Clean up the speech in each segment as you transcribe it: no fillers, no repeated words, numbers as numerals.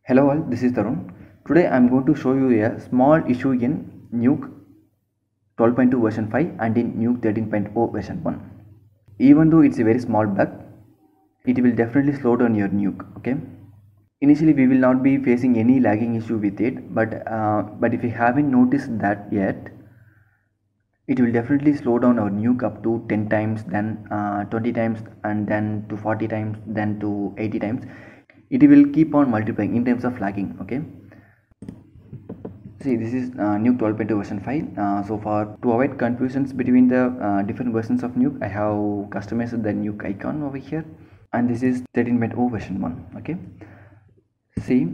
Hello all, this is Tarun. Today I am going to show you a small issue in Nuke 12.2 version 5 and in Nuke 13.0 version 1. Even though it's a very small bug, it will definitely slow down your Nuke. Okay. Initially we will not be facing any lagging issue with it, but if you haven't noticed that yet, it will definitely slow down our Nuke up to 10 times, then 20 times, and then to 40 times, then to 80 times. It will keep on multiplying in terms of lagging. Okay, see, this is Nuke 12.2 version 5. So far, to avoid confusions between the different versions of Nuke, I have customized the Nuke icon over here, and this is 13.0 version 1. Okay, see,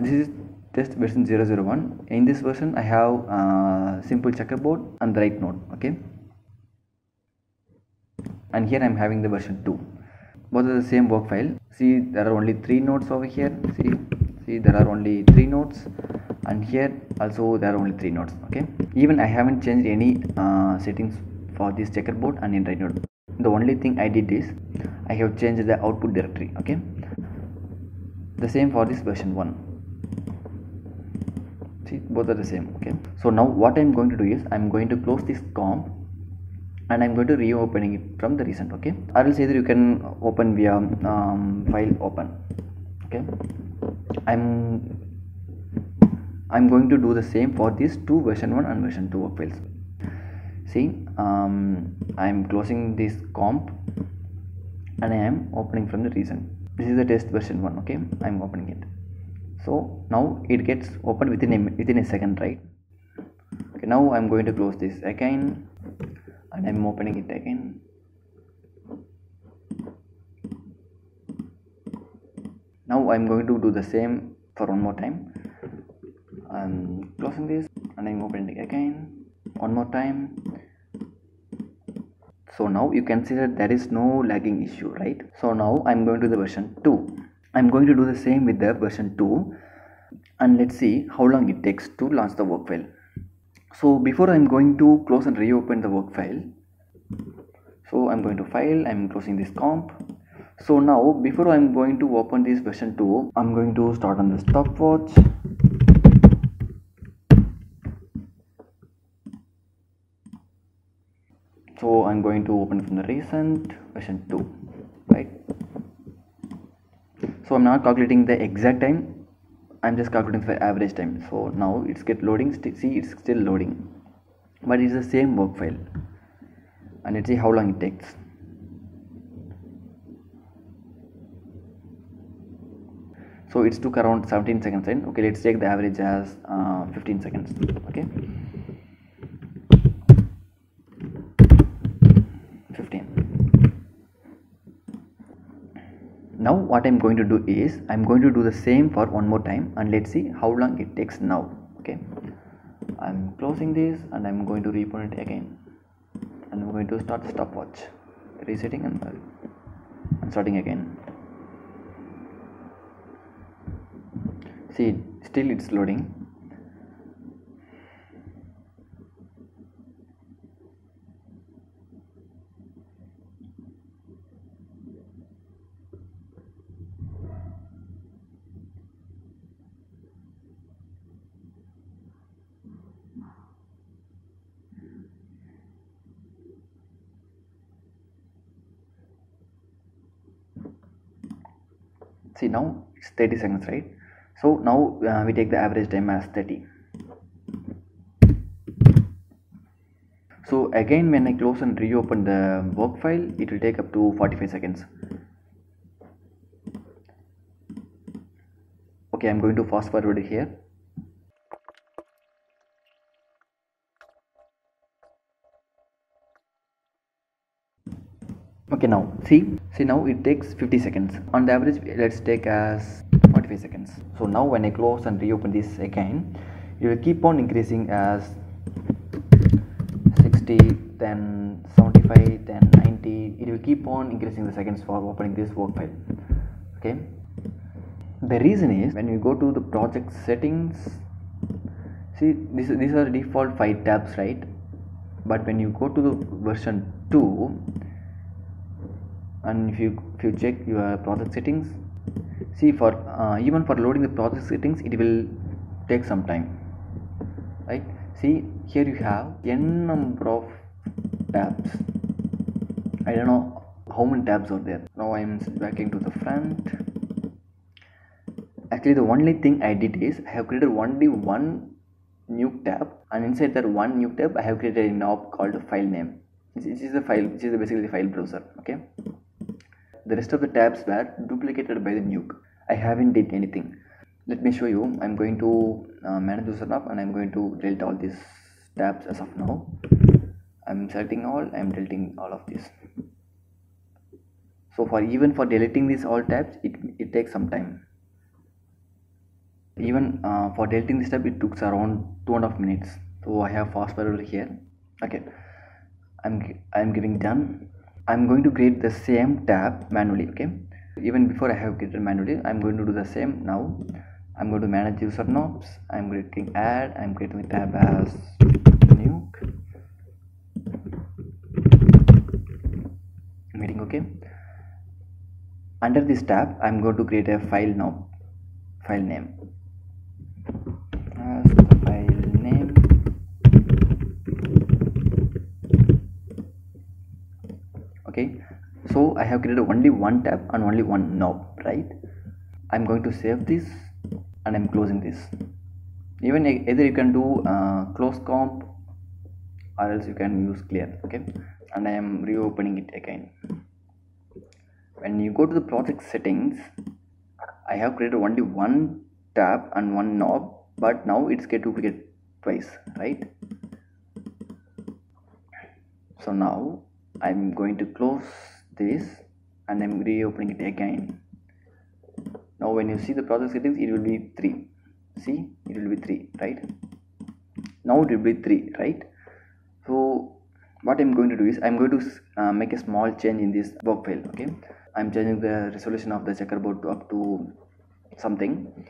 this is test version 001. In this version I have simple checkerboard and the right node. Okay, and here I am having the version 2. Both are the same work file. See, there are only 3 nodes over here. See, there are only 3 nodes, and here also there are only 3 nodes. Okay, even I haven't changed any settings for this checkerboard and in right node. The only thing I did is I have changed the output directory. Okay, the same for this version 1. See, both are the same. Okay, so now what I'm going to do is I'm going to close this comp and I'm going to reopening it from the recent. Okay, I will say that you can open via file open. Okay, I'm going to do the same for these two version 1 and version 2 work files. See, I'm closing this comp and I am opening from the recent. This is the test version 1. Okay, I'm opening it. So now it gets opened within a second, right? Okay, now I'm going to close this again and I'm opening it again. Now I'm going to do the same for one more time. I'm closing this and I'm opening it again one more time. So now you can see that there is no lagging issue, right? So now I'm going to the version 2. I'm going to do the same with the version 2 and let's see how long it takes to launch the work file. So before I'm going to close and reopen the work file, so I'm going to file, I'm closing this comp. So now before I'm going to open this version 2, I'm going to start on the stopwatch. So I'm going to open from the recent version 2, right? So I'm not calculating the exact time, I'm just calculating the average time. So now it's loading. See, it's still loading, but it's the same work file. And let's see how long it takes. So it took around 17 seconds. Right? Okay, let's take the average as 15 seconds. Okay, 15. Now what I'm going to do is I'm going to do the same for one more time and let's see how long it takes now. Okay, I'm closing this and I'm going to reopen it again. And I'm going to start the stopwatch, resetting and starting again. See, still it's loading. See, now it's 30 seconds, right? So now we take the average time as 30. So again, when I close and reopen the work file, it will take up to 45 seconds. Okay, I'm going to fast forward here. Okay, now see now it takes 50 seconds. On the average, let's take as 45 seconds. So now when I close and reopen this again, it will keep on increasing as 60, then 75, then 90. It will keep on increasing the seconds for opening this work file. Okay, the reason is when you go to the project settings, see, these are default 5 tabs, right? But when you go to the version 2 and if you check your project settings, See, for even for loading the project settings, it will take some time, right? See, here you have n number of tabs. I don't know how many tabs are there. Now I'm backing to the front. Actually, the only thing I did is I have created only one Nuke tab, and inside that one Nuke tab I have created a knob called file name. This is the file, which is basically the file browser. Okay, the rest of the tabs were duplicated by the Nuke. I haven't did anything. Let me show you. I'm going to manage user knob, and I'm going to delete all these tabs as of now. I'm selecting all, I'm deleting all of this. So even for deleting these all tabs, it takes some time. Even for deleting this tab, it took around 2.5 minutes. So I have fast forward here. Okay, I'm giving done. I'm going to create the same tab manually. Okay, even before I have created manually, I'm going to do the same now. I'm going to manage user knobs. I'm clicking add. I'm creating the tab as Nuke meeting. Okay, under this tab I'm going to create a file knob, file name as the file name. Okay, so I have created only one tab and only one knob, right? I'm going to save this and I'm closing this. Even either you can do close comp or else you can use clear. Okay, and I am reopening it again. When you go to the project settings, I have created only one tab and one knob, but now it's get duplicated twice, right? So now I'm going to close this and I'm reopening it again. Now when you see the project settings, it will be 3. See, it will be 3, right? Now it will be 3, right? So what I'm going to do is I'm going to make a small change in this work file. Okay, I'm changing the resolution of the checkerboard up to something,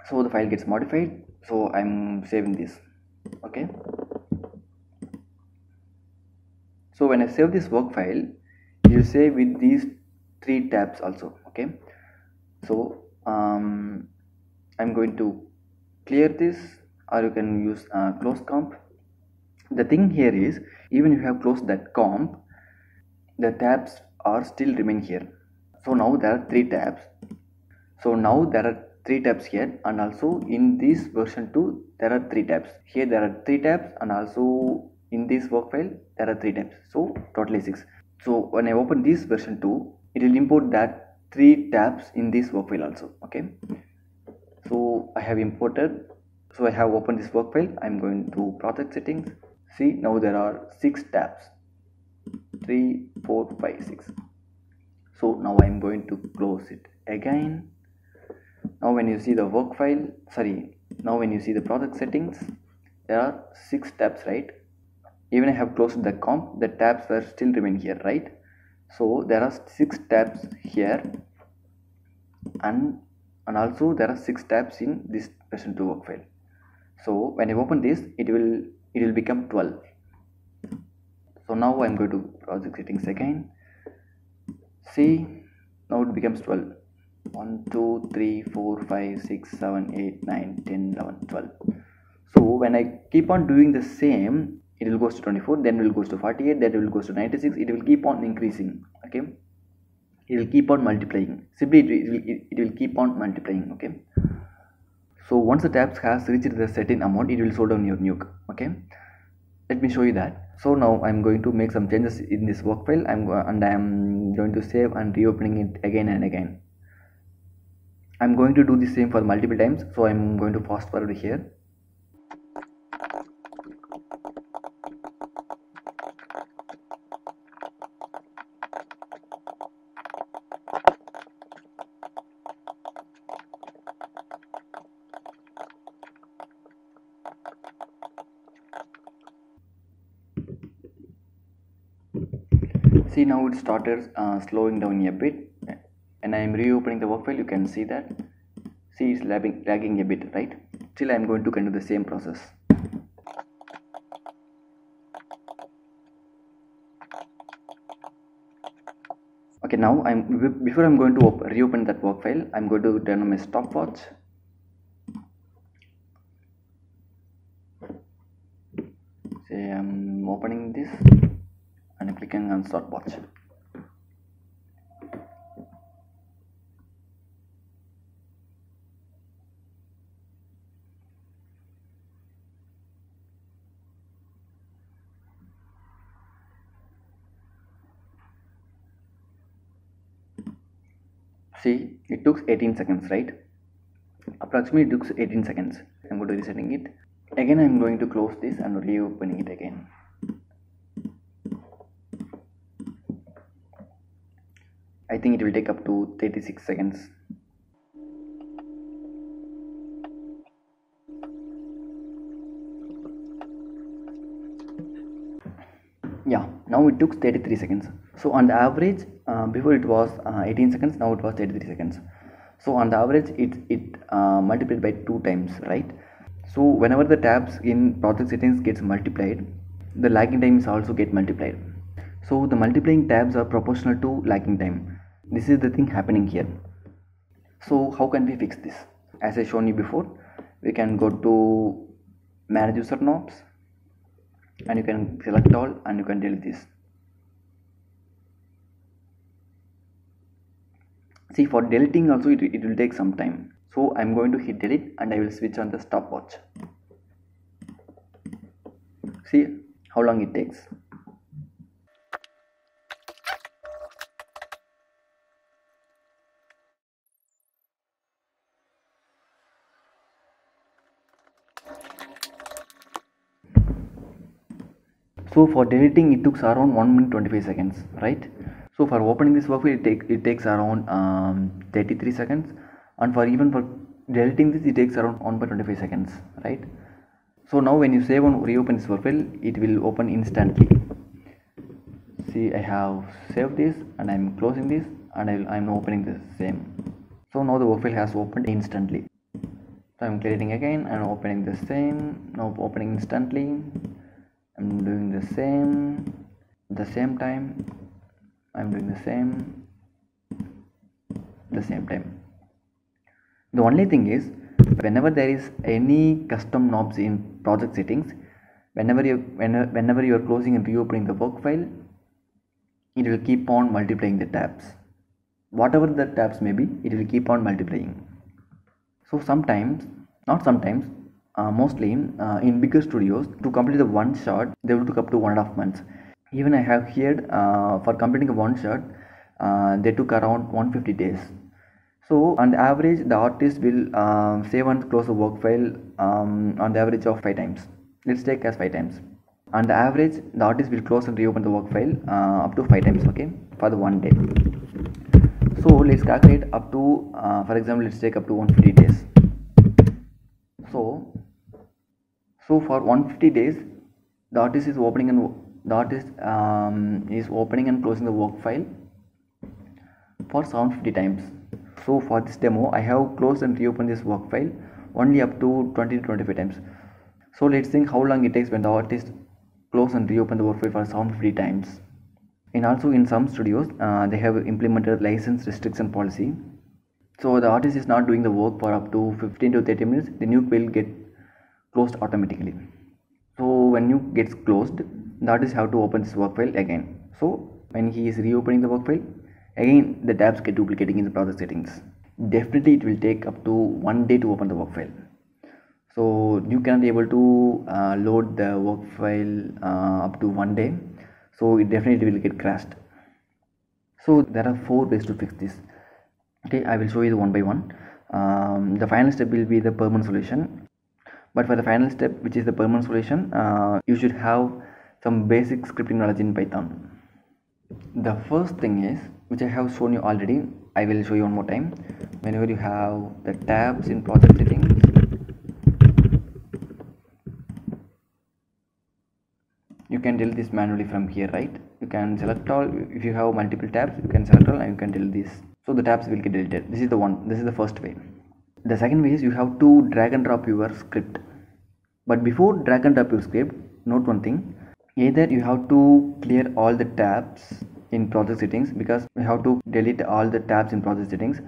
so the file gets modified. So I'm saving this. Okay, so when I save this work file, you save with these 3 tabs also. Okay, so I'm going to clear this, or you can use close comp. The thing here is, even if you have closed that comp, the tabs are still remain here. So now there are 3 tabs. So now there are 3 tabs here, and also in this version 2 there are 3 tabs. Here there are 3 tabs, and also in this work file there are 3 tabs. So totally 6. So when I open this version 2, it will import that 3 tabs in this work file also. Okay, so I have imported. So I have opened this work file. I'm going to project settings. See, now there are 6 tabs, 3, 4, 5, 6. So now I'm going to close it again. Now when you see the work file, now when you see the project settings, there are 6 tabs, right? Even I have closed the comp, the tabs were still remain here, right? So there are 6 tabs here, and also there are 6 tabs in this version 2 work file. So when I open this, it will become 12. So now I'm going to project settings again. See, now it becomes 12. 1, 2, 3, 4, 5, 6, 7, 8, 9, 10, 11, 12. So when I keep on doing the same, it will goes to 24, then it will goes to 48, then it will goes to 96. It will keep on increasing. Okay, it will keep on multiplying. Simply it will keep on multiplying. Okay, so once the tabs has reached the certain amount, it will slow down your Nuke. Okay, let me show you that. So now I'm going to make some changes in this work file. I'm going to save and reopening it again and again. I'm going to do the same for multiple times, so I'm going to fast forward here. See, now it started slowing down a bit, and I am reopening the work file. You can see that. See, it's lagging a bit, right? Still I am going to continue the same process. Okay, now before I'm going to reopen that work file, I'm going to turn on my stopwatch. Say I'm opening this and I'm clicking on stopwatch. See, it took 18 seconds, right? Approximately it took 18 seconds. I'm going to resetting it. Again, I'm going to close this and reopening it again. I think it will take up to 36 seconds. Yeah, now it took 33 seconds. So on the average, before it was 18 seconds, now it was 33 seconds. So on the average, it multiplied by 2 times, right? So whenever the tabs in project settings gets multiplied, the lagging time is also get multiplied. So the multiplying tabs are proportional to lagging time. This is the thing happening here. So how can we fix this? As I shown you before, we can go to manage user knobs and you can select all and you can delete this. See, for deleting also it will take some time. So I'm going to hit delete and I will switch on the stopwatch. See how long it takes. So for deleting it took around 1 minute 25 seconds, right? So for opening this workflow it takes around 33 seconds, and for deleting this it takes around 1.25 seconds, right? So now when you save and reopen this workflow, it will open instantly. See, I have saved this and I'm closing this and I'm opening the same. So now the workflow has opened instantly. So I'm clearing again and opening the same. Now opening instantly. I'm doing the same time. I'm doing the same time. The only thing is, whenever there is any custom knobs in project settings, whenever you are closing and reopening the work file, it will keep on multiplying the tabs. Whatever the tabs may be, it will keep on multiplying. So sometimes, not sometimes, mostly in bigger studios, to complete the one shot they will took up to 1.5 months. Even I have heard for completing a one shot they took around 150 days. So on the average the artist will save and close the work file on the average of 5 times. Let's take as 5 times. On the average the artist will close and reopen the work file up to 5 times, okay, for the one day. So let's calculate up to for example, let's take up to 150 days. So for 150 days the artist is opening and closing the work file for 750 times. So for this demo I have closed and reopened this work file only up to 20 to 25 times. So let's think how long it takes when the artist close and reopen the work file for 750 times. And also in some studios they have implemented license restriction policy. So the artist is not doing the work for up to 15 to 30 minutes, the Nuke will get closed automatically. So when Nuke gets closed, the artist have to open this work file again. So when he is reopening the work file, again the tabs get duplicating in the project settings. Definitely it will take up to 1 day to open the work file. So you cannot be able to load the work file up to 1 day. So it definitely will get crashed. So there are 4 ways to fix this. Okay, I will show you one by one. The final step will be the permanent solution. But for the final step, which is the permanent solution, you should have some basic scripting knowledge in Python. The first thing is, which I have shown you already, I will show you one more time. Whenever you have the tabs in project settings, you can delete this manually from here, right? You can select all. If you have multiple tabs, you can select all and you can delete this. So the tabs will get deleted. This is the first way. The second way is you have to drag and drop your script. But before drag and drop your script, note one thing. Either you have to clear all the tabs in project settings, because we have to delete all the tabs in project settings.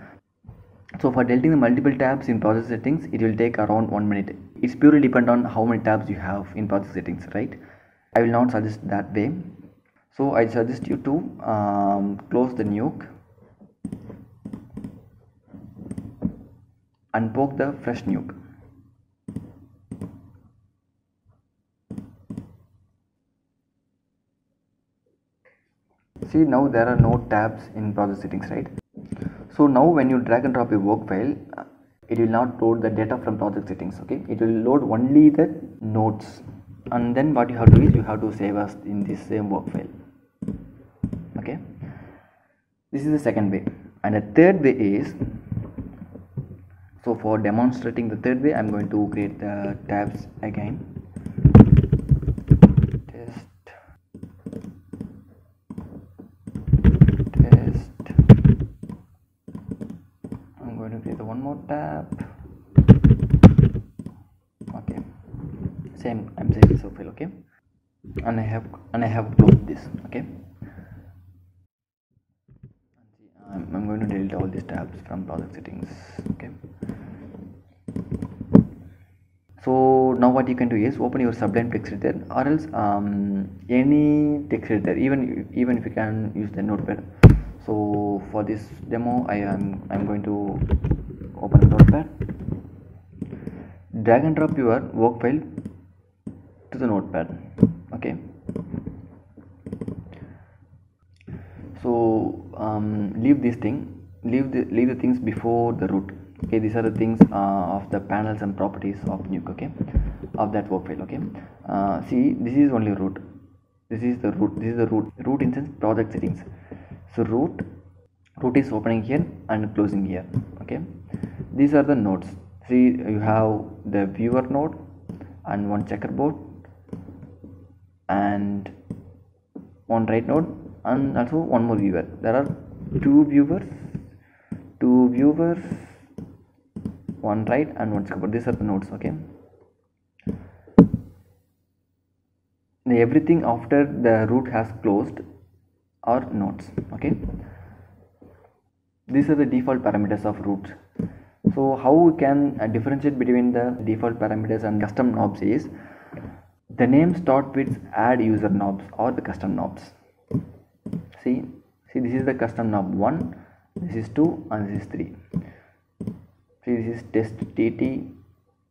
So for deleting the multiple tabs in project settings, it will take around 1 minute. It's purely depend on how many tabs you have in project settings, right? I will not suggest that way. So I suggest you to close the Nuke and poke the fresh Nuke. See, now there are no tabs in project settings, right? So now when you drag and drop a work file, it will not load the data from project settings, okay? It will load only the nodes, and then what you have to do is you have to save us in this same work file, okay? This is the second way. And the third way is, so for demonstrating the third way, I'm going to create the tabs again. I'm going to create one more tab. Okay, same, I'm saving this file, okay? And I have closed this, okay? I'm going to delete all these tabs from project settings, okay? So now what you can do is open your Sublime text editor, or else any text editor, even if you can use the Notepad. So for this demo, I'm going to open Notepad, drag and drop your work file to the Notepad, okay? So leave this thing, leave the things before the root, okay? These are the things of the panels and properties of Nuke, okay, of that work file, okay? See, this is only root, this is the root instance project settings. So root is opening here and closing here, okay? These are the nodes. See, you have the viewer node and one checkerboard and one write node, and also one more viewer. There are two viewers, one write and one checkerboard. These are the nodes, okay? Everything after the root has closed are nodes, okay? These are the default parameters of root. So how we can differentiate between the default parameters and custom knobs is, the name start with add user knobs or the custom knobs. See, this is the custom knob 1, this is 2, and this is 3. See, this is test tt,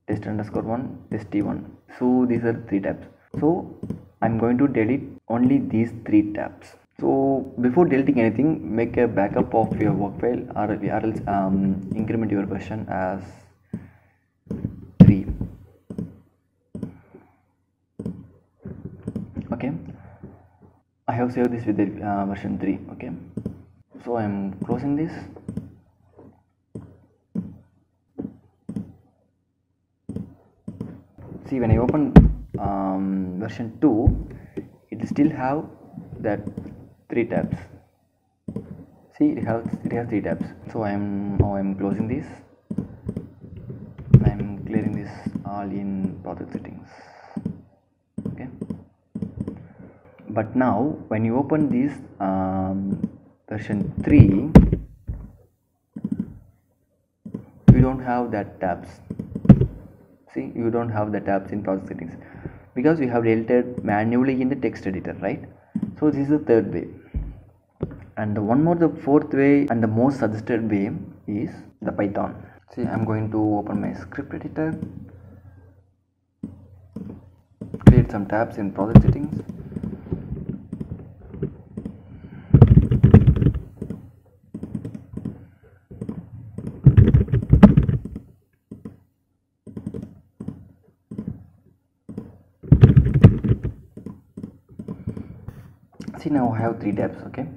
test underscore 1, test t1. So these are 3 tabs. So I'm going to delete only these 3 tabs. So before deleting anything, make a backup of your work file, or else increment your version as 3. Okay, I have saved this with the version 3, okay? So I'm closing this. See, when I open version 2, it still have that 3 tabs. See, it has 3 tabs. So I'm closing this. I'm clearing this all in project settings, okay? But now when you open this version 3, you don't have that tabs. See, you don't have the tabs in project settings because you have deleted manually in the text editor, right? So this is the third way. And the fourth way and the most suggested way is the Python. See, I'm going to open my script editor, create some tabs in project settings. See, now I have 3 tabs, okay?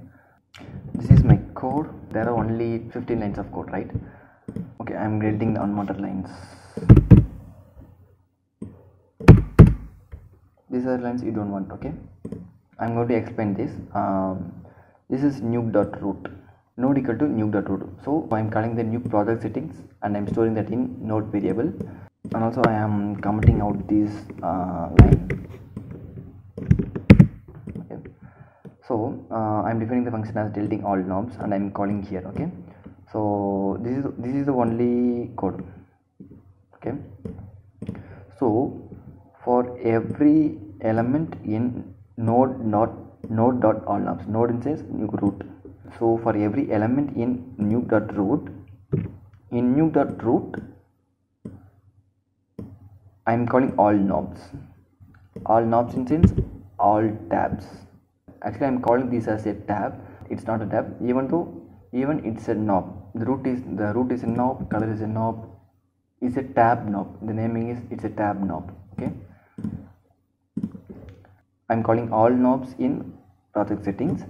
This is my code. There are only 15 lines of code, right? Okay, I'm deleting the unwanted lines. These are lines you don't want, okay? I'm going to explain this. This is nuke.root, node equal to nuke.root. So I'm calling the nuke project settings and I'm storing that in node variable, and also I am commenting out this line. So I'm defining the function as deleting all knobs, and I'm calling here. Okay, so this is the only code. Okay, so for every element in node dot all knobs, node instance nuke root. So for every element in nuke dot root, I'm calling all knobs. All knobs instance, all tabs. Actually, I'm calling this as a tab. It's not a tab, even it's a knob. The root is a knob. Color is a knob. It's a tab knob. The naming is it's a tab knob. Okay. I'm calling all knobs in project settings.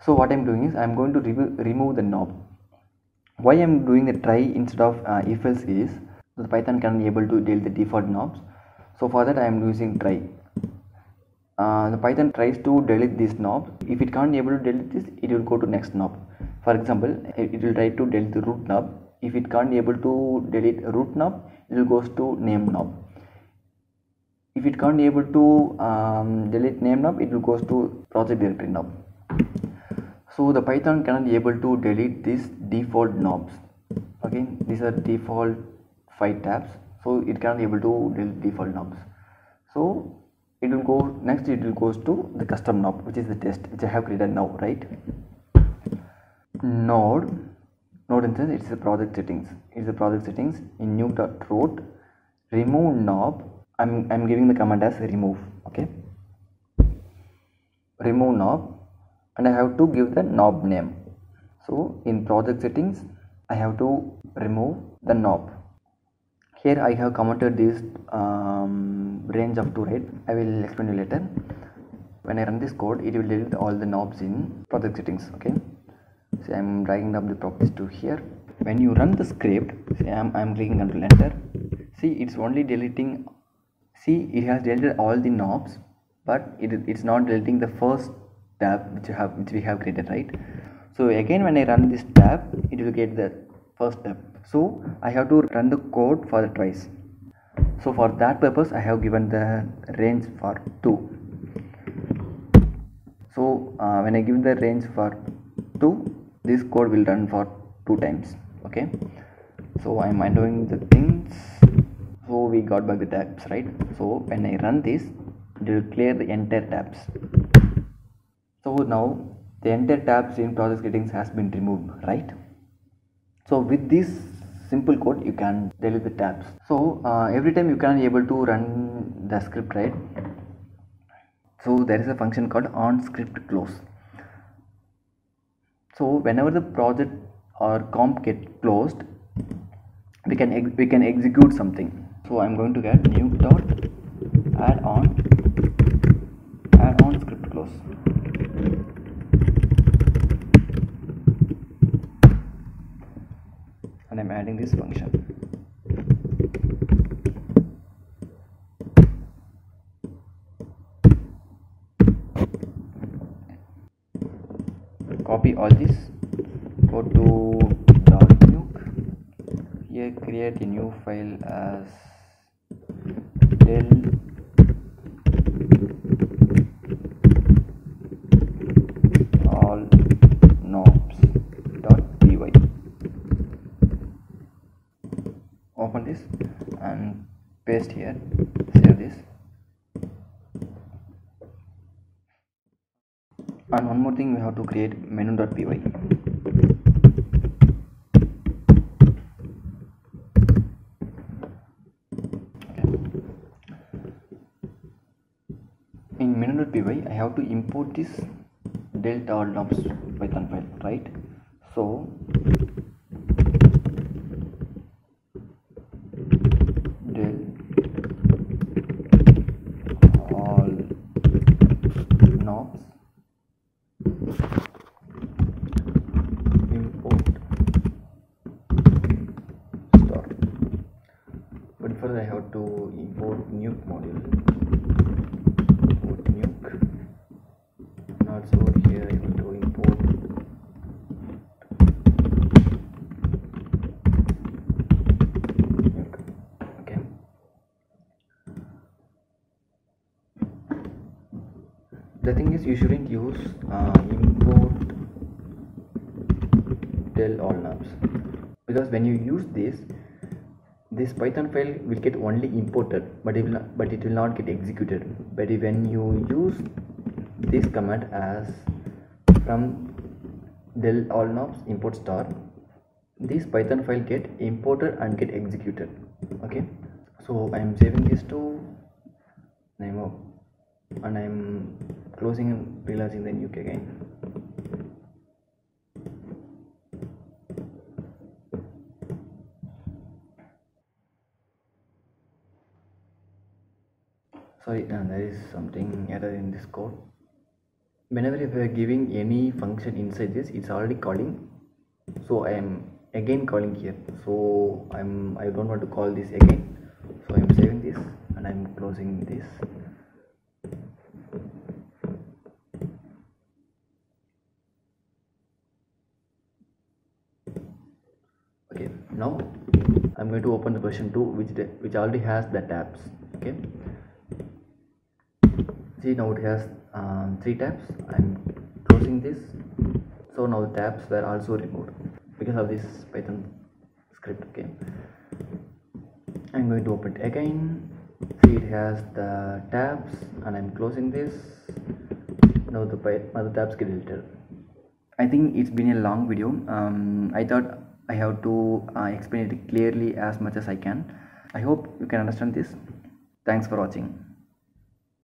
So what I'm doing is I'm going to remove the knob. Why I'm doing a try instead of if else is the Python can be able to delete the default knobs. So for that I am using try. The Python tries to delete this knob. If it can't be able to delete this, it will go to next knob. For example, it will try to delete the root knob. If it can't be able to delete root knob, it will goes to name knob. If it can't be able to delete name knob, it will goes to project directory knob. So the Python cannot be able to delete these default knobs. Okay, these are default 5 tabs, so it cannot be able to delete default knobs. So it will go next, it will goes to the custom knob, which is the test which I have created now, right? Node instance, it's the project settings. It's the project settings in nuke.root remove knob. I'm giving the command as remove. Okay, remove knob, and I have to give the knob name. So in project settings I have to remove the knob. Here I have commented this range of 2, right? I will explain you later. When I run this code, it will delete all the knobs in project settings. Okay, so I'm dragging up the properties to here. When you run the script, see, I'm clicking Ctrl Enter. See, it's only deleting. See, it has deleted all the knobs, but it's not deleting the first tab which we have created, right? So again, when I run this tab, it will get the first tab. So I have to run the code for the twice. So for that purpose, I have given the range for 2. So when I give the range for 2, this code will run for 2 times. Okay, so I'm undoing the things. So we got back the tabs, right? So when I run this, it will clear the entire tabs. So now the entire tabs in project settings has been removed, right? So with this simple code, you can delete the tabs. So every time you can be able to run the script, right? So there is a function called onScriptClose. So whenever the project or comp get closed, we can execute something. So I'm going to get nuke dot add on script close. And I'm adding this function. Copy all this, go to .nuke. Here create a new file as del all knobs.py. Open this and paste here, save this. And one more thing, we have to create menu.py. In menu.py, I have to import this del all knobs Python file, right? So del all knobs import star. But first I have to import nuke module. Import nuke. And also here I have to import nuke. Okay. The thing is, you shouldn't use import del all knobs, because when you use this Python file will get only imported, but it will not get executed. But when you use this command as from del all knobs import star, this Python file get imported and get executed. Okay, so I am saving this to Nemo, and I am closing and relaunching the Nuke again. Sorry, there is something error in this code. Whenever we are giving any function inside this, it's already calling, so I am again calling here. So I don't want to call this again, so I am saving this and I am closing this. Okay, now I'm going to open the version 2 which already has the tabs. Okay, see, now it has 3 tabs. I'm closing this. So now the tabs were also removed because of this Python script. Okay, I'm going to open it again. See, it has the tabs and I'm closing this. Now the other tabs get deleted. I think it's been a long video. I thought I have to explain it clearly as much as I can. I hope you can understand this. Thanks for watching.